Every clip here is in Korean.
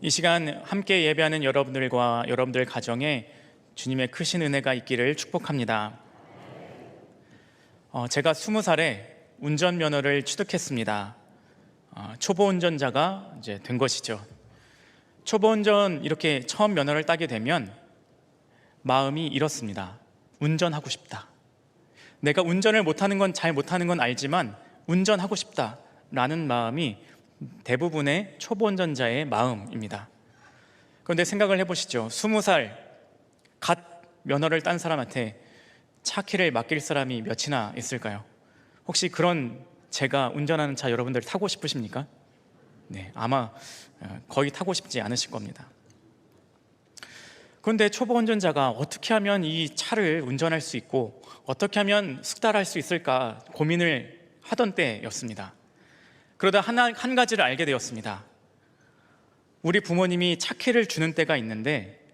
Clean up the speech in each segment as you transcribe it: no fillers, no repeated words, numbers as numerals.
이 시간 함께 예배하는 여러분들과 여러분들 가정에 주님의 크신 은혜가 있기를 축복합니다. 제가 20살에 운전면허를 취득했습니다. 초보 운전자가 이제 된 것이죠. 초보 운전 이렇게 처음 면허를 따게 되면 마음이 이렇습니다. 운전하고 싶다. 내가 운전을 못하는 건 잘 못하는 건 알지만 운전하고 싶다라는 마음이 대부분의 초보 운전자의 마음입니다. 그런데 생각을 해보시죠. 20살 갓 면허를 딴 사람한테 차 키를 맡길 사람이 몇이나 있을까요? 혹시 그런 제가 운전하는 차 여러분들 타고 싶으십니까? 네, 아마 거의 타고 싶지 않으실 겁니다. 그런데 초보 운전자가 어떻게 하면 이 차를 운전할 수 있고 어떻게 하면 숙달할 수 있을까 고민을 하던 때였습니다. 그러다 한 가지를 알게 되었습니다. 우리 부모님이 차 키를 주는 때가 있는데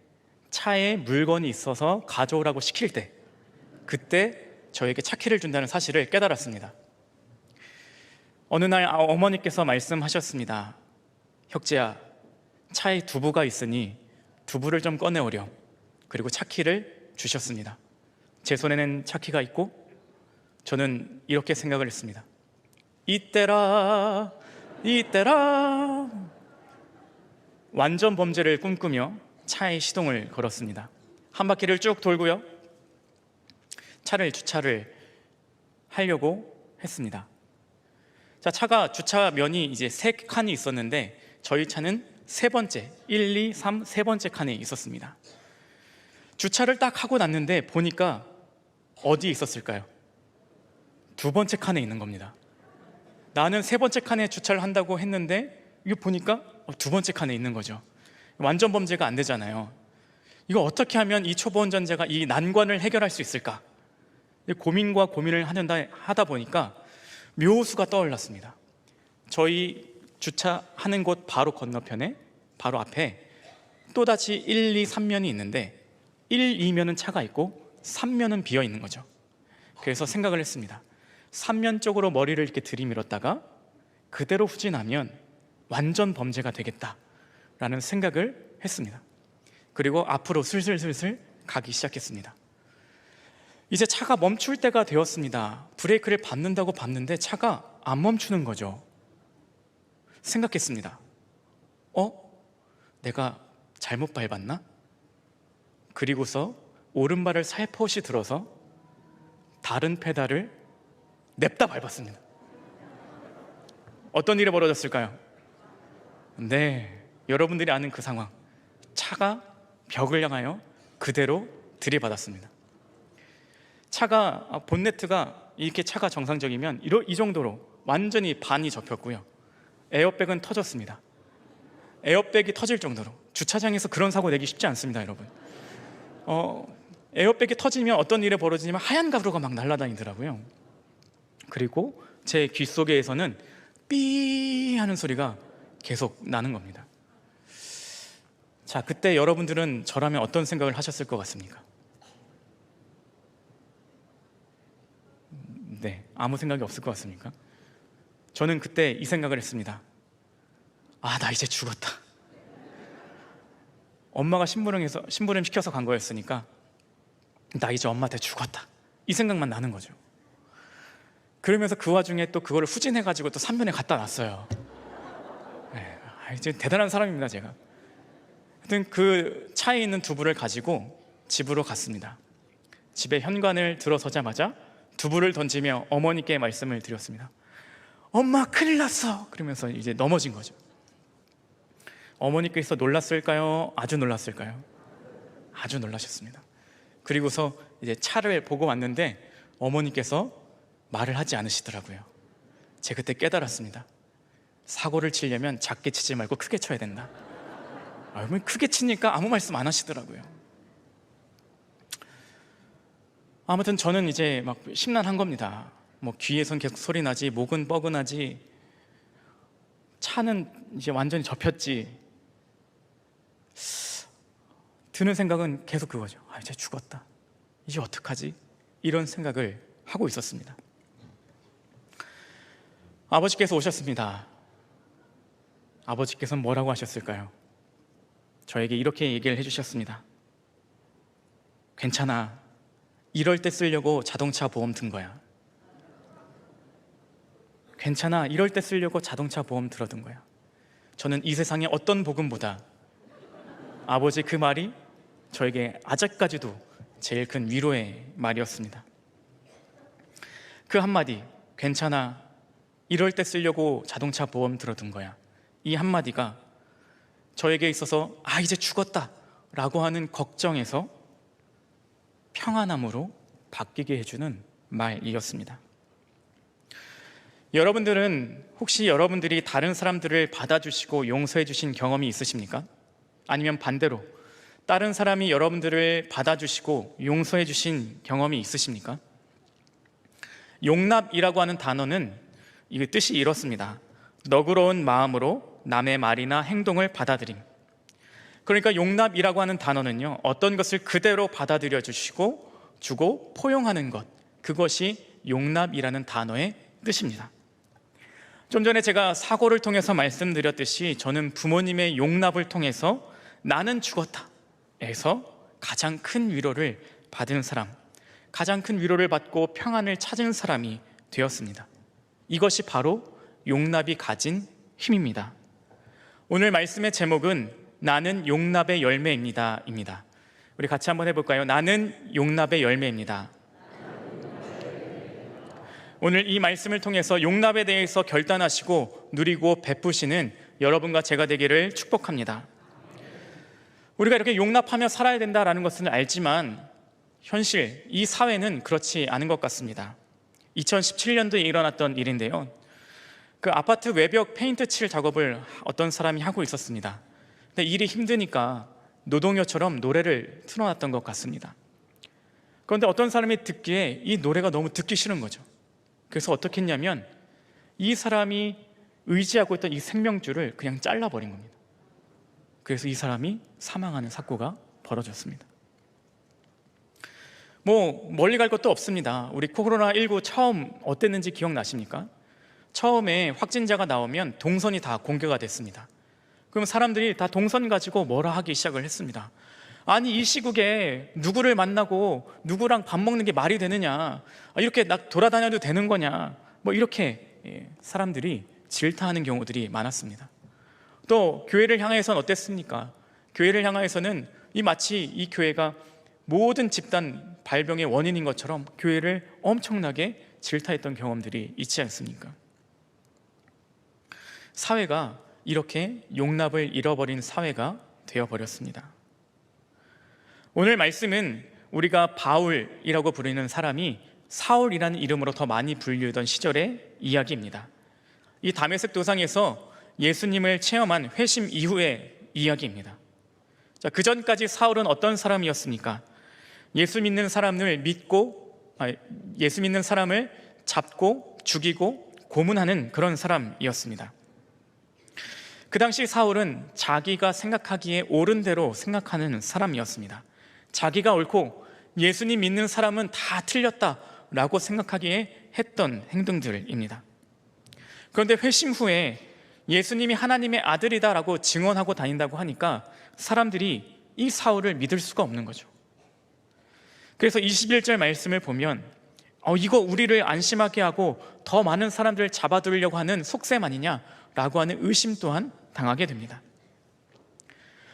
차에 물건이 있어서 가져오라고 시킬 때, 그때 저에게 차 키를 준다는 사실을 깨달았습니다. 어느 날 어머니께서 말씀하셨습니다. 혁재야, 차에 두부가 있으니 두부를 좀 꺼내오렴. 그리고 차 키를 주셨습니다. 제 손에는 차 키가 있고 저는 이렇게 생각을 했습니다. 이때라 완전 범죄를 꿈꾸며 차에 시동을 걸었습니다. 한 바퀴를 쭉 돌고요, 차를 주차를 하려고 했습니다. 자, 차가 주차면이 이제 3칸이 있었는데 저희 차는 세 번째, 1, 2, 3, 세 번째 칸에 있었습니다. 주차를 딱 하고 났는데 보니까 어디에 있었을까요? 두 번째 칸에 있는 겁니다. 나는 세 번째 칸에 주차를 한다고 했는데 이거 보니까 두 번째 칸에 있는 거죠. 완전 범죄가 안 되잖아요. 이거 어떻게 하면 이 초보 운전자가 이 난관을 해결할 수 있을까? 고민과 고민을 하다 보니까 묘수가 떠올랐습니다. 저희 주차하는 곳 바로 건너편에, 바로 앞에 또다시 1, 2, 3면이 있는데 1, 2면은 차가 있고 3면은 비어 있는 거죠. 그래서 생각을 했습니다. 3면 쪽으로 머리를 이렇게 들이밀었다가 그대로 후진하면 완전 범죄가 되겠다라는 생각을 했습니다. 그리고 앞으로 슬슬 가기 시작했습니다. 이제 차가 멈출 때가 되었습니다. 브레이크를 밟는다고 밟는데 차가 안 멈추는 거죠. 생각했습니다. 내가 잘못 밟았나? 그리고서 오른발을 살포시 들어서 다른 페달을 냅다 밟았습니다. 어떤 일이 벌어졌을까요? 네, 여러분들이 아는 그 상황. 차가 벽을 향하여 그대로 들이받았습니다. 차가 본네트가 이렇게 차가 정상적이면 이 정도로 완전히 반이 접혔고요, 에어백은 터졌습니다. 에어백이 터질 정도로. 주차장에서 그런 사고 내기 쉽지 않습니다, 여러분. 에어백이 터지면 어떤 일이 벌어지냐면 하얀 가루가 막 날아다니더라고요. 그리고 제 귀 속에서는 삐 하는 소리가 계속 나는 겁니다. 자, 그때 여러분들은 저라면 어떤 생각을 하셨을 것 같습니까? 네, 아무 생각이 없을 것 같습니까? 저는 그때 이 생각을 했습니다. 나 이제 죽었다. 엄마가 심부름 시켜서 간 거였으니까 나 이제 엄마한테 죽었다, 이 생각만 나는 거죠. 그러면서 그 와중에 또 그거를 후진해가지고 또 3면에 갖다 놨어요. 네, 이제 대단한 사람입니다, 제가. 하여튼 그 차에 있는 두부를 가지고 집으로 갔습니다. 집에 현관을 들어서자마자 두부를 던지며 어머니께 말씀을 드렸습니다. 엄마, 큰일 났어. 그러면서 이제 넘어진 거죠. 어머니께서 놀랐을까요? 아주 놀랐을까요? 아주 놀라셨습니다. 그리고서 이제 차를 보고 왔는데 어머니께서 말을 하지 않으시더라고요. 제가 그때 깨달았습니다. 사고를 치려면 작게 치지 말고 크게 쳐야 된다. 크게 치니까 아무 말씀 안 하시더라고요. 아무튼 저는 이제 막 심란한 겁니다. 귀에선 계속 소리 나지, 목은 뻐근하지, 차는 이제 완전히 접혔지. 드는 생각은 계속 그거죠. 이제 죽었다, 이제 어떡하지? 이런 생각을 하고 있었습니다. 아버지께서 오셨습니다. 아버지께서는 뭐라고 하셨을까요? 저에게 이렇게 얘기를 해주셨습니다. 괜찮아. 이럴 때 쓰려고 자동차 보험 든 거야. 괜찮아. 이럴 때 쓰려고 자동차 보험 들어둔 거야. 저는 이 세상의 어떤 복음보다 아버지 그 말이 저에게 아직까지도 제일 큰 위로의 말이었습니다. 그 한마디, 괜찮아. 이럴 때 쓰려고 자동차 보험 들어둔 거야. 이 한마디가 저에게 있어서 이제 죽었다 라고 하는 걱정에서 평안함으로 바뀌게 해주는 말이었습니다. 여러분들은 혹시 여러분들이 다른 사람들을 받아주시고 용서해 주신 경험이 있으십니까? 아니면 반대로 다른 사람이 여러분들을 받아주시고 용서해 주신 경험이 있으십니까? 용납이라고 하는 단어는 이 뜻이 이렇습니다. 너그러운 마음으로 남의 말이나 행동을 받아들임. 그러니까 용납이라고 하는 단어는요, 어떤 것을 그대로 받아들여 주시고 주고 포용하는 것, 그것이 용납이라는 단어의 뜻입니다. 좀 전에 제가 사고를 통해서 말씀드렸듯이 저는 부모님의 용납을 통해서 나는 죽었다 에서 가장 큰 위로를 받은 사람, 가장 큰 위로를 받고 평안을 찾은 사람이 되었습니다. 이것이 바로 용납이 가진 힘입니다. 오늘 말씀의 제목은 나는 용납의 열매입니다 입니다. 우리 같이 한번 해볼까요? 나는 용납의 열매입니다. 오늘 이 말씀을 통해서 용납에 대해서 결단하시고 누리고 베푸시는 여러분과 제가 되기를 축복합니다. 우리가 이렇게 용납하며 살아야 된다는 것은 알지만 현실, 이 사회는 그렇지 않은 것 같습니다. 2017년도에 일어났던 일인데요, 그 아파트 외벽 페인트 칠 작업을 어떤 사람이 하고 있었습니다. 근데 일이 힘드니까 노동요처럼 노래를 틀어놨던 것 같습니다. 그런데 어떤 사람이 듣기에 이 노래가 너무 듣기 싫은 거죠. 그래서 어떻게 했냐면 이 사람이 의지하고 있던 이 생명줄을 그냥 잘라버린 겁니다. 그래서 이 사람이 사망하는 사고가 벌어졌습니다. 멀리 갈 것도 없습니다. 우리 코로나19 처음 어땠는지 기억나십니까? 처음에 확진자가 나오면 동선이 다 공개가 됐습니다. 그럼 사람들이 다 동선 가지고 뭐라 하기 시작을 했습니다. 아니 이 시국에 누구를 만나고 누구랑 밥 먹는 게 말이 되느냐, 이렇게 돌아다녀도 되는 거냐, 이렇게 사람들이 질타하는 경우들이 많았습니다. 또 교회를 향해서는 어땠습니까? 교회를 향해서는 마치 이 교회가 모든 집단 발병의 원인인 것처럼 교회를 엄청나게 질타했던 경험들이 있지 않습니까? 사회가 이렇게 용납을 잃어버린 사회가 되어버렸습니다. 오늘 말씀은 우리가 바울이라고 부르는 사람이 사울이라는 이름으로 더 많이 불리던 시절의 이야기입니다. 이 다메섹 도상에서 예수님을 체험한 회심 이후의 이야기입니다. 자, 그 전까지 사울은 어떤 사람이었습니까? 예수 믿는 사람을 잡고 죽이고 고문하는 그런 사람이었습니다. 그 당시 사울은 자기가 생각하기에 옳은 대로 생각하는 사람이었습니다. 자기가 옳고 예수님 믿는 사람은 다 틀렸다라고 생각하기에 했던 행동들입니다. 그런데 회심 후에 예수님이 하나님의 아들이다라고 증언하고 다닌다고 하니까 사람들이 이 사울을 믿을 수가 없는 거죠. 그래서 21절 말씀을 보면 이거 우리를 안심하게 하고 더 많은 사람들을 잡아들이려고 하는 속셈 아니냐라고 하는 의심 또한 당하게 됩니다.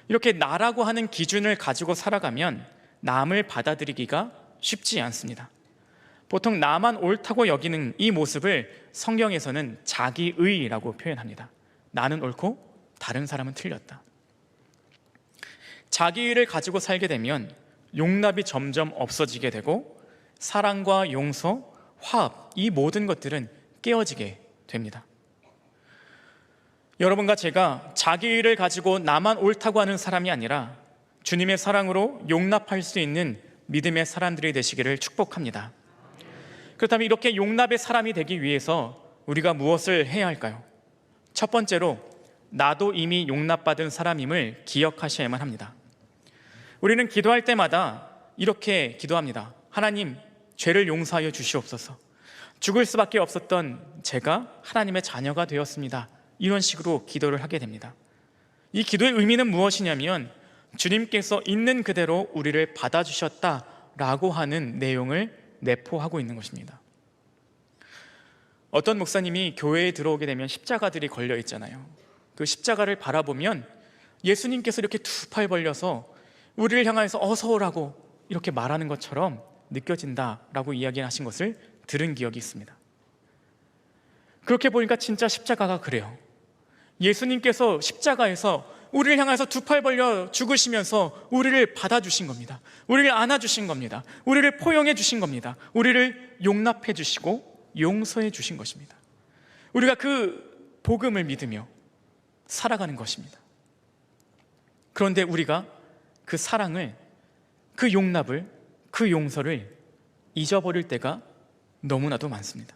이렇게 나라고 하는 기준을 가지고 살아가면 남을 받아들이기가 쉽지 않습니다. 보통 나만 옳다고 여기는 이 모습을 성경에서는 자기의라고 표현합니다. 나는 옳고 다른 사람은 틀렸다. 자기의를 가지고 살게 되면 용납이 점점 없어지게 되고 사랑과 용서, 화합, 이 모든 것들은 깨어지게 됩니다. 여러분과 제가 자기의를 가지고 나만 옳다고 하는 사람이 아니라 주님의 사랑으로 용납할 수 있는 믿음의 사람들이 되시기를 축복합니다. 그렇다면 이렇게 용납의 사람이 되기 위해서 우리가 무엇을 해야 할까요? 첫 번째로 나도 이미 용납받은 사람임을 기억하셔야만 합니다. 우리는 기도할 때마다 이렇게 기도합니다. 하나님, 죄를 용서하여 주시옵소서. 죽을 수밖에 없었던 제가 하나님의 자녀가 되었습니다. 이런 식으로 기도를 하게 됩니다. 이 기도의 의미는 무엇이냐면 주님께서 있는 그대로 우리를 받아주셨다라고 하는 내용을 내포하고 있는 것입니다. 어떤 목사님이 교회에 들어오게 되면 십자가들이 걸려 있잖아요. 그 십자가를 바라보면 예수님께서 이렇게 두 팔 벌려서 우리를 향해서 어서 오라고 이렇게 말하는 것처럼 느껴진다라고 이야기하신 것을 들은 기억이 있습니다. 그렇게 보니까 진짜 십자가가 그래요. 예수님께서 십자가에서 우리를 향해서 두 팔 벌려 죽으시면서 우리를 받아주신 겁니다. 우리를 안아주신 겁니다. 우리를 포용해 주신 겁니다. 우리를 용납해 주시고 용서해 주신 것입니다. 우리가 그 복음을 믿으며 살아가는 것입니다. 그런데 우리가 그 사랑을, 그 용납을, 그 용서를 잊어버릴 때가 너무나도 많습니다.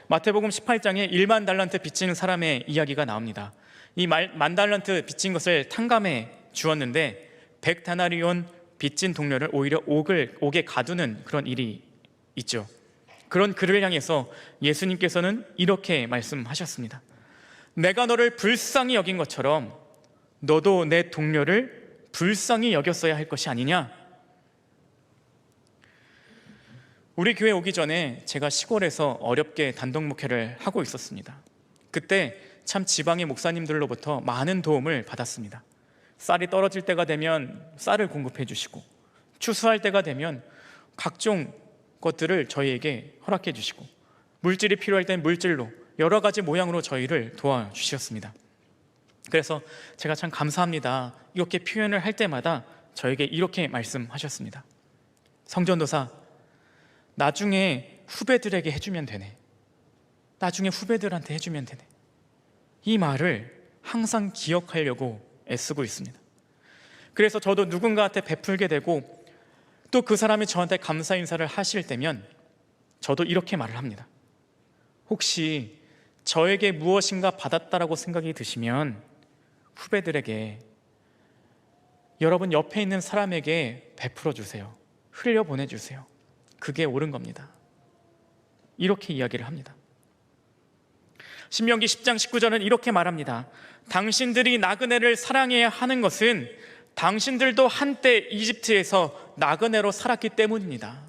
마태복음 18장에 1만 달란트 빚진 사람의 이야기가 나옵니다. 이 10,000달란트 빚진 것을 탕감해 주었는데 100다나리온 빚진 동료를 오히려 옥에 가두는 그런 일이 있죠. 그런 그를 향해서 예수님께서는 이렇게 말씀하셨습니다. 내가 너를 불쌍히 여긴 것처럼 너도 내 동료를 불쌍히 여겼어야 할 것이 아니냐? 우리 교회 오기 전에 제가 시골에서 어렵게 단독 목회를 하고 있었습니다. 그때 참 지방의 목사님들로부터 많은 도움을 받았습니다. 쌀이 떨어질 때가 되면 쌀을 공급해 주시고, 추수할 때가 되면 각종 것들을 저희에게 허락해 주시고, 물질이 필요할 땐 물질로 여러 가지 모양으로 저희를 도와주셨습니다. 그래서 제가 참 감사합니다, 이렇게 표현을 할 때마다 저에게 이렇게 말씀하셨습니다. 성전도사, 나중에 후배들에게 해주면 되네. 나중에 후배들한테 해주면 되네. 이 말을 항상 기억하려고 애쓰고 있습니다. 그래서 저도 누군가한테 베풀게 되고 또 그 사람이 저한테 감사 인사를 하실 때면 저도 이렇게 말을 합니다. 혹시 저에게 무엇인가 받았다라고 생각이 드시면 후배들에게, 여러분 옆에 있는 사람에게 베풀어 주세요. 흘려 보내주세요. 그게 옳은 겁니다. 이렇게 이야기를 합니다. 신명기 10장 19절은 이렇게 말합니다. 당신들이 나그네를 사랑해야 하는 것은 당신들도 한때 이집트에서 나그네로 살았기 때문입니다.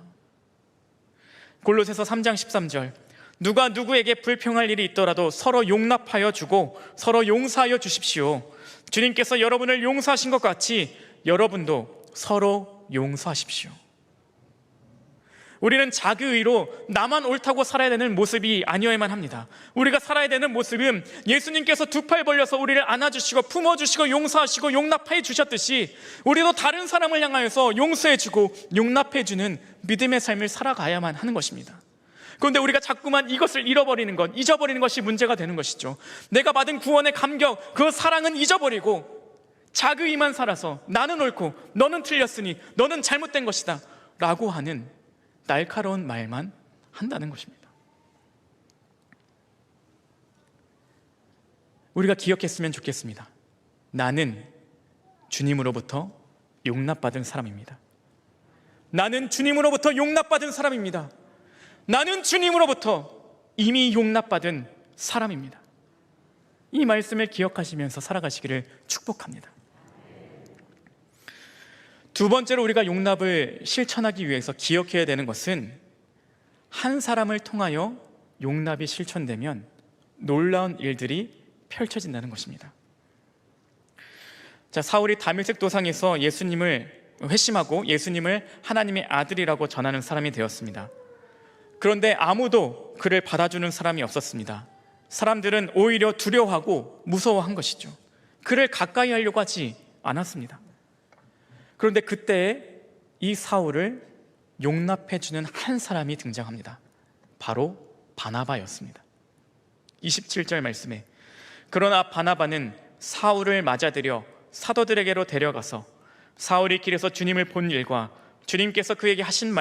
골로새서 3장 13절, 누가 누구에게 불평할 일이 있더라도 서로 용납하여 주고 서로 용서하여 주십시오. 주님께서 여러분을 용서하신 것 같이 여러분도 서로 용서하십시오. 우리는 자기의로 나만 옳다고 살아야 되는 모습이 아니어야만 합니다. 우리가 살아야 되는 모습은 예수님께서 두 팔 벌려서 우리를 안아주시고 품어주시고 용서하시고 용납해 주셨듯이 우리도 다른 사람을 향하여서 용서해주고 용납해주는 믿음의 삶을 살아가야만 하는 것입니다. 그런데 우리가 자꾸만 이것을 잊어버리는 것이 문제가 되는 것이죠. 내가 받은 구원의 감격, 그 사랑은 잊어버리고 자기의만 살아서 나는 옳고 너는 틀렸으니 너는 잘못된 것이다 라고 하는 날카로운 말만 한다는 것입니다. 우리가 기억했으면 좋겠습니다. 나는 주님으로부터 용납받은 사람입니다. 나는 주님으로부터 용납받은 사람입니다. 나는 주님으로부터 이미 용납받은 사람입니다. 이 말씀을 기억하시면서 살아가시기를 축복합니다. 두 번째로 우리가 용납을 실천하기 위해서 기억해야 되는 것은 한 사람을 통하여 용납이 실천되면 놀라운 일들이 펼쳐진다는 것입니다. 사울이 다메섹 도상에서 예수님을 회심하고 예수님을 하나님의 아들이라고 전하는 사람이 되었습니다. 그런데 아무도 그를 받아주는 사람이 없었습니다. 사람들은 오히려 두려워하고 무서워한 것이죠. 그를 가까이 하려고 하지 않았습니다. 그런데 그때 이 사울을 용납해주는 한 사람이 등장합니다. 바로 바나바였습니다. 27절 말씀에, 그러나 바나바는 사울을 맞아들여 사도들에게로 데려가서 사울이 길에서 주님을 본 일과 주님께서 그에게 하신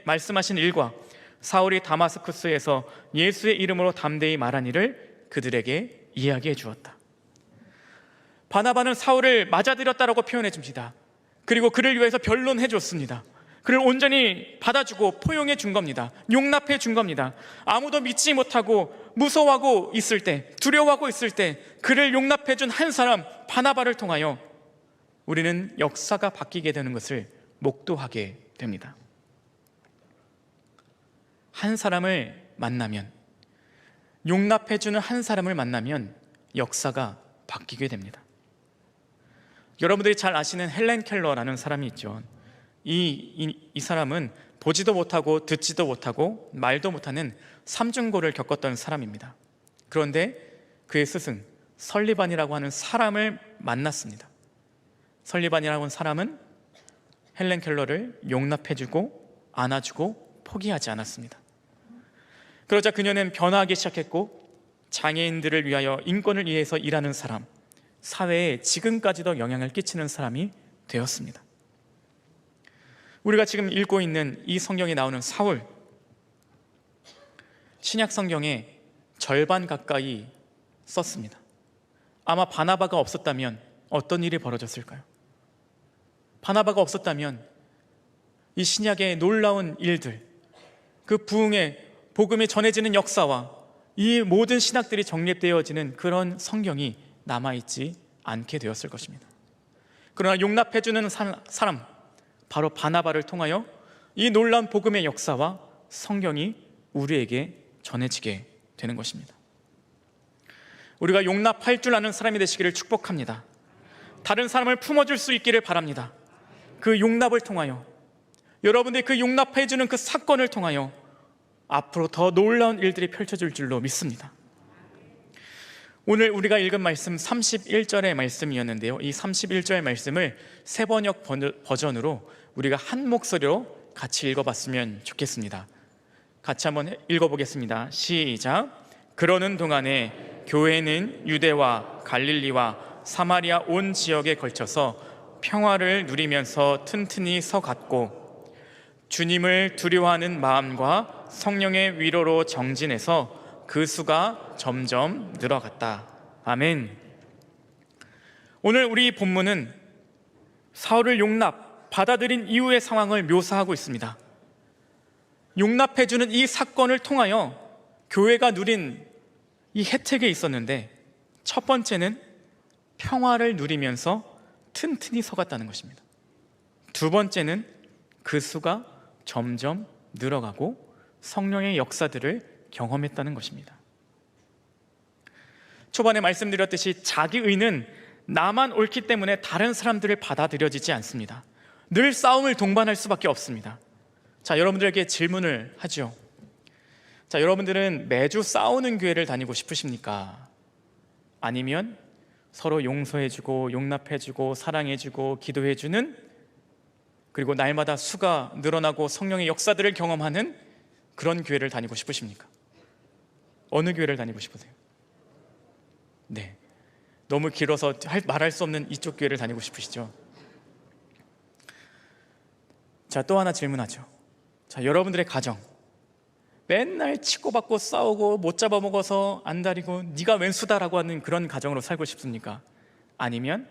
말씀하신 일과 사울이 다마스쿠스에서 예수의 이름으로 담대히 말한 일을 그들에게 이야기해 주었다. 바나바는 사울을 맞아들였다라고 표현해 줍니다. 그리고 그를 위해서 변론해 줬습니다. 그를 온전히 받아주고 포용해 준 겁니다. 용납해 준 겁니다. 아무도 믿지 못하고 무서워하고 있을 때, 두려워하고 있을 때 그를 용납해 준 한 사람 바나바를 통하여 우리는 역사가 바뀌게 되는 것을 목도하게 됩니다. 한 사람을 만나면, 용납해 주는 한 사람을 만나면 역사가 바뀌게 됩니다. 여러분들이 잘 아시는 헬렌 켈러라는 사람이 있죠. 이 사람은 보지도 못하고 듣지도 못하고 말도 못하는 삼중고를 겪었던 사람입니다. 그런데 그의 스승 설리반이라고 하는 사람을 만났습니다. 설리반이라고 하는 사람은 헬렌 켈러를 용납해주고 안아주고 포기하지 않았습니다. 그러자 그녀는 변화하기 시작했고, 장애인들을 위하여, 인권을 위해서 일하는 사람, 사회에 지금까지도 영향을 끼치는 사람이 되었습니다. 우리가 지금 읽고 있는 이 성경에 나오는 사울, 신약 성경의 절반 가까이 썼습니다. 아마 바나바가 없었다면 어떤 일이 벌어졌을까요? 바나바가 없었다면 이 신약의 놀라운 일들, 그 부흥의 복음이 전해지는 역사와 이 모든 신학들이 정립되어지는 그런 성경이 남아있지 않게 되었을 것입니다. 그러나 용납해주는 사람, 바로 바나바를 통하여 이 놀라운 복음의 역사와 성경이 우리에게 전해지게 되는 것입니다. 우리가 용납할 줄 아는 사람이 되시기를 축복합니다. 다른 사람을 품어줄 수 있기를 바랍니다. 그 용납을 통하여, 여러분들이 그 용납해주는 그 사건을 통하여 앞으로 더 놀라운 일들이 펼쳐질 줄로 믿습니다. 오늘 우리가 읽은 말씀 31절의 말씀이었는데요, 이 31절의 말씀을 세번역 버전으로 우리가 한 목소리로 같이 읽어봤으면 좋겠습니다. 같이 한번 읽어보겠습니다. 시작. 그러는 동안에 교회는 유대와 갈릴리와 사마리아 온 지역에 걸쳐서 평화를 누리면서 튼튼히 서갔고, 주님을 두려워하는 마음과 성령의 위로로 정진해서 그 수가 점점 늘어갔다. 아멘. 오늘 우리 본문은 사울을 받아들인 이후의 상황을 묘사하고 있습니다. 용납해주는 이 사건을 통하여 교회가 누린 이 혜택이 있었는데, 첫 번째는 평화를 누리면서 튼튼히 서갔다는 것입니다. 두 번째는 그 수가 점점 늘어가고 성령의 역사들을 경험했다는 것입니다. 초반에 말씀드렸듯이 자기 의는 나만 옳기 때문에 다른 사람들을 받아들여지지 않습니다. 늘 싸움을 동반할 수밖에 없습니다. 자, 여러분들에게 질문을 하죠. 자, 여러분들은 매주 싸우는 교회를 다니고 싶으십니까? 아니면 서로 용서해주고 용납해주고 사랑해주고 기도해주는, 그리고 날마다 수가 늘어나고 성령의 역사들을 경험하는 그런 교회를 다니고 싶으십니까? 어느 교회를 다니고 싶으세요? 네, 너무 길어서 말할 수 없는 이쪽 교회를 다니고 싶으시죠? 자, 또 하나 질문하죠. 자, 여러분들의 가정, 맨날 치고받고 싸우고 못 잡아먹어서 안달이고 네가 웬 수다라고 하는 그런 가정으로 살고 싶습니까? 아니면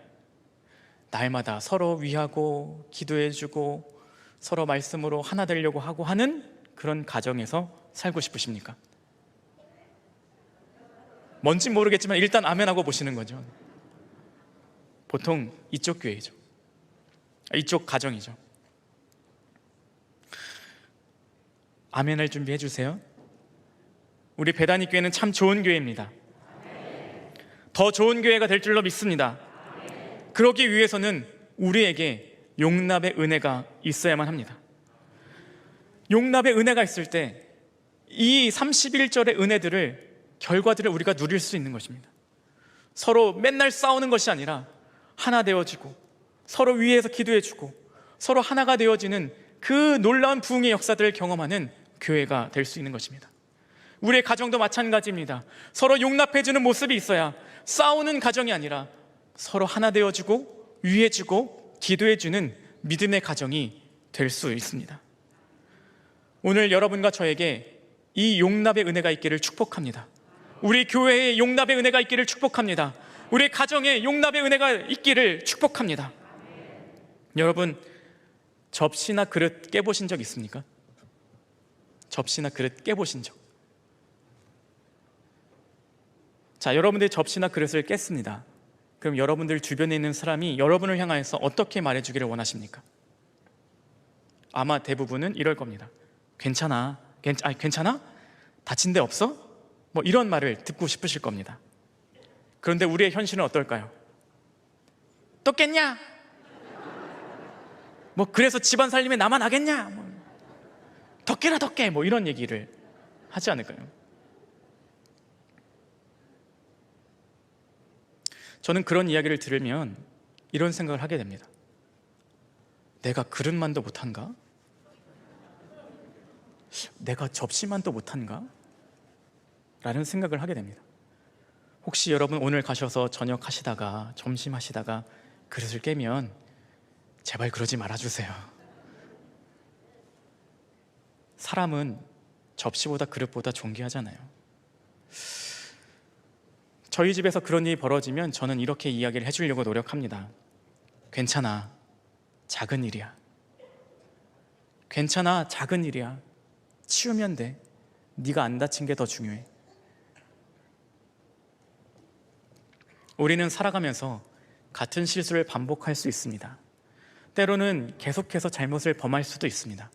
날마다 서로 위하고 기도해주고 서로 말씀으로 하나 되려고 하고 하는 그런 가정에서 살고 싶으십니까? 뭔지 모르겠지만 일단 아멘하고 보시는 거죠. 보통 이쪽 교회죠. 이쪽 가정이죠. 아멘할 준비해 주세요. 우리 배다니 교회는 참 좋은 교회입니다. 더 좋은 교회가 될 줄로 믿습니다. 그러기 위해서는 우리에게 용납의 은혜가 있어야만 합니다. 용납의 은혜가 있을 때 이 31절의 은혜들을, 결과들을 우리가 누릴 수 있는 것입니다. 서로 맨날 싸우는 것이 아니라 하나 되어지고 서로 위에서 기도해주고 서로 하나가 되어지는 그 놀라운 부흥의 역사들을 경험하는 교회가 될 수 있는 것입니다. 우리의 가정도 마찬가지입니다. 서로 용납해주는 모습이 있어야 싸우는 가정이 아니라 서로 하나 되어주고 위해주고 기도해주는 믿음의 가정이 될 수 있습니다. 오늘 여러분과 저에게 이 용납의 은혜가 있기를 축복합니다. 우리 교회에 용납의 은혜가 있기를 축복합니다. 우리 가정에 용납의 은혜가 있기를 축복합니다. 여러분, 접시나 그릇 깨보신 적 있습니까? 접시나 그릇 깨보신 적? 자, 여러분들이 접시나 그릇을 깼습니다. 그럼 여러분들 주변에 있는 사람이 여러분을 향하여서 어떻게 말해주기를 원하십니까? 아마 대부분은 이럴 겁니다. 괜찮아, 괜찮아? 다친 데 없어? 뭐 이런 말을 듣고 싶으실 겁니다. 그런데 우리의 현실은 어떨까요? 또 깼냐? 뭐 그래서 집안 살림에 나만 하겠냐? 더 깨라 더 깨! 뭐 이런 얘기를 하지 않을까요? 저는 그런 이야기를 들으면 이런 생각을 하게 됩니다. 내가 그릇만도 못한가? 내가 접시만도 못한가? 라는 생각을 하게 됩니다. 혹시 여러분 오늘 가셔서 저녁 하시다가 점심 하시다가 그릇을 깨면 제발 그러지 말아주세요. 사람은 접시보다 그릇보다 존귀하잖아요. 저희 집에서 그런 일이 벌어지면 저는 이렇게 이야기를 해주려고 노력합니다. 괜찮아, 작은 일이야. 괜찮아, 작은 일이야. 치우면 돼. 네가 안 다친 게 더 중요해. 우리는 살아가면서 같은 실수를 반복할 수 있습니다. 때로는 계속해서 잘못을 범할 수도 있습니다.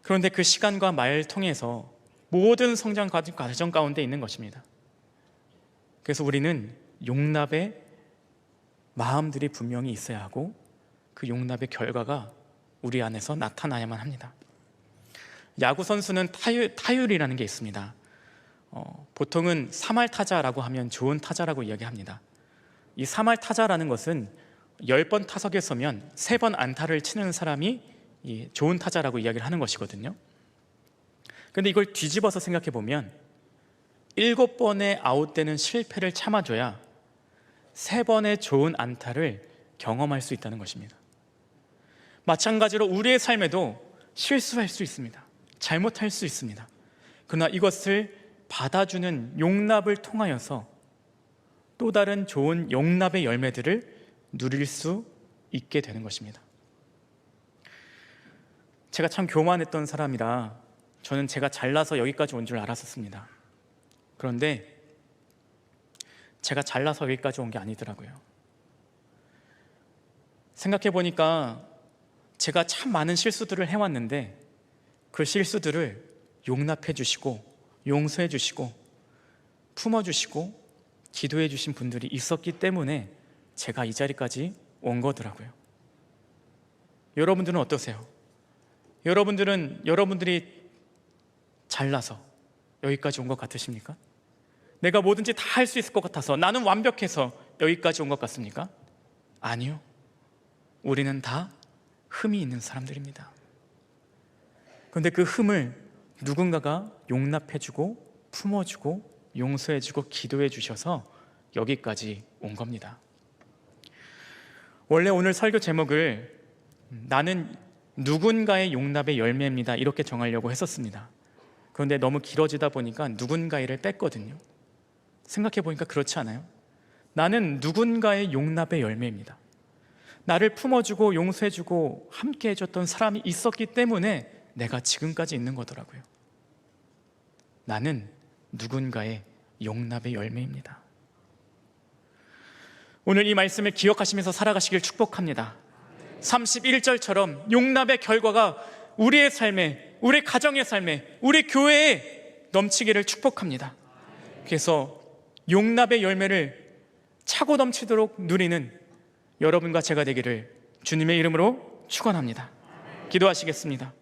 그런데 그 시간과 말을 통해서 모든 성장 과정 가운데 있는 것입니다. 그래서 우리는 용납의 마음들이 분명히 있어야 하고 그 용납의 결과가 우리 안에서 나타나야만 합니다. 야구 선수는 타율이라는 게 있습니다. 보통은 3할 타자라고 하면 좋은 타자라고 이야기합니다. 이 3할 타자라는 것은 10번 타석에 서면 3번 안타를 치는 사람이 좋은 타자라고 이야기를 하는 것이거든요. 그런데 이걸 뒤집어서 생각해 보면 7번의 아웃되는 실패를 참아줘야 3번의 좋은 안타를 경험할 수 있다는 것입니다. 마찬가지로 우리의 삶에도 실수할 수 있습니다. 잘못할 수 있습니다. 그러나 이것을 받아주는 용납을 통하여서 또 다른 좋은 용납의 열매들을 누릴 수 있게 되는 것입니다. 제가 참 교만했던 사람이라 저는 제가 잘나서 여기까지 온 줄 알았었습니다. 그런데 제가 잘나서 여기까지 온 게 아니더라고요. 생각해 보니까 제가 참 많은 실수들을 해왔는데 그 실수들을 용납해 주시고 용서해 주시고 품어 주시고 기도해 주신 분들이 있었기 때문에 제가 이 자리까지 온 거더라고요. 여러분들은 어떠세요? 여러분들이 잘나서 여기까지 온 것 같으십니까? 내가 뭐든지 다 할 수 있을 것 같아서 나는 완벽해서 여기까지 온 것 같습니까? 아니요. 우리는 다 흠이 있는 사람들입니다. 그런데 그 흠을 누군가가 용납해주고 품어주고 용서해주고 기도해 주셔서 여기까지 온 겁니다. 원래 오늘 설교 제목을 나는 누군가의 용납의 열매입니다 이렇게 정하려고 했었습니다. 그런데 너무 길어지다 보니까 누군가를 뺐거든요. 생각해 보니까 그렇지 않아요? 나는 누군가의 용납의 열매입니다. 나를 품어주고 용서해주고 함께 해줬던 사람이 있었기 때문에 내가 지금까지 있는 거더라고요. 나는 누군가의 용납의 열매입니다. 오늘 이 말씀을 기억하시면서 살아가시길 축복합니다. 31절처럼 용납의 결과가 우리의 삶에, 우리 가정의 삶에, 우리 교회에 넘치기를 축복합니다. 그래서 용납의 열매를 차고 넘치도록 누리는 여러분과 제가 되기를 주님의 이름으로 축원합니다. 기도하시겠습니다.